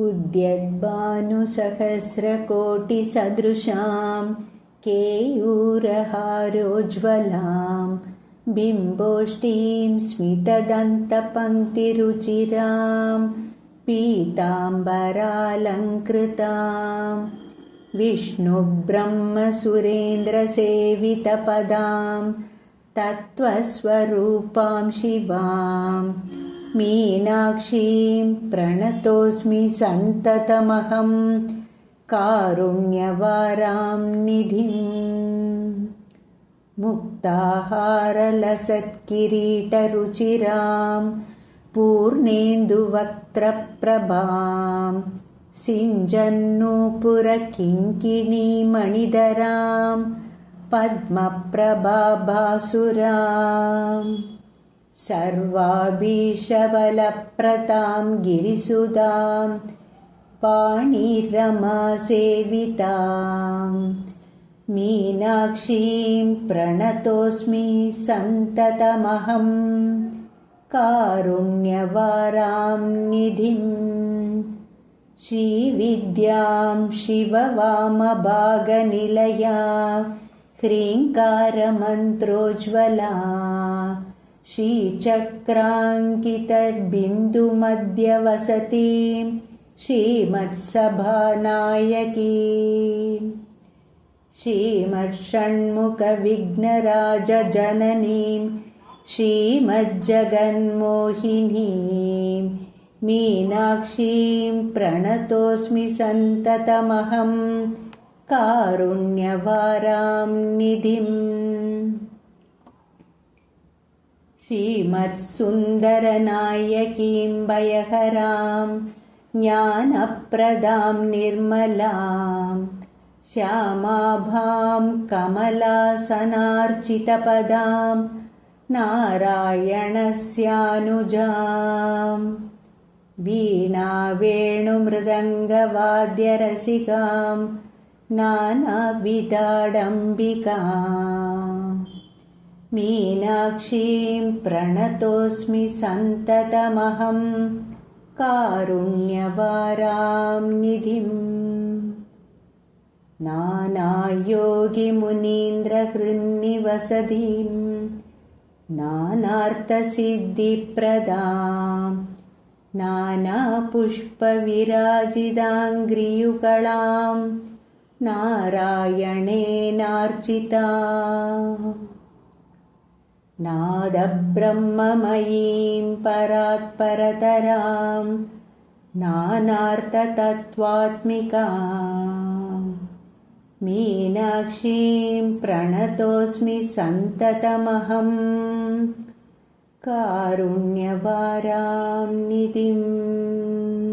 उद्यद्भानुसहस्रकोटिसदृशां केयूरहारोज्ज्वलां बिम्बोष्टीं स्मितदन्तपङ्क्तिरुचिरां पीताम्बरालङ्कृतां विष्णुब्रह्मसुरेन्द्रसेवितपदां तत्त्वस्वरूपां शिवां मीनाक्षीं प्रणतोऽस्मि सन्ततमहं कारुण्यवारां निधिम् मुक्ताहारलसत्किरीटरुचिरां पूर्णेन्दुवक्त्रप्रभां सिञ्जन्नूपुरकिङ्किणीमणिधरां पद्मप्रभाभासुरां सर्वाभीशबलप्रदां गिरिसुधां पाणिरमासेवितां मीनाक्षीं प्रणतोऽस्मि सन्ततमहं कारुण्यवारां निधिम् श्रीविद्यां शिववामभागनिलया ह्रीङ्कारमन्त्रोज्ज्वला श्रीचक्राङ्कितबिन्दुमध्यवसतीं श्रीमत्सभानायकीं श्रीमत्षण्मुखविघ्नराजजननीं श्रीमज्जगन्मोहिनीं मीनाक्षीं प्रणतोऽस्मि सन्ततमहं कारुण्यवारां निधिम् श्रीमत्सुन्दरनायकीं भयहरां ज्ञानप्रदां निर्मलां श्यामाभां कमलासनार्चितपदां नारायणस्यानुजां वीणावेणुमृदङ्गवाद्यरसिकां नानाविधाडम्बिकां मीनाक्षीं प्रणतोऽस्मि सन्ततमहं कारुण्यवारां निधिम् नानायोगिमुनीन्द्रहृन्निवसतीं नानार्थसिद्धिप्रदां नानापुष्पविराजिताङ्घ्रियुगलां नारायणेनार्चिता नादब्रह्ममयीं परात्परतरां नानार्थतत्त्वात्मिकां मीनाक्षीं प्रणतोऽस्मि सन्ततमहं कारुण्यवारां निधिम्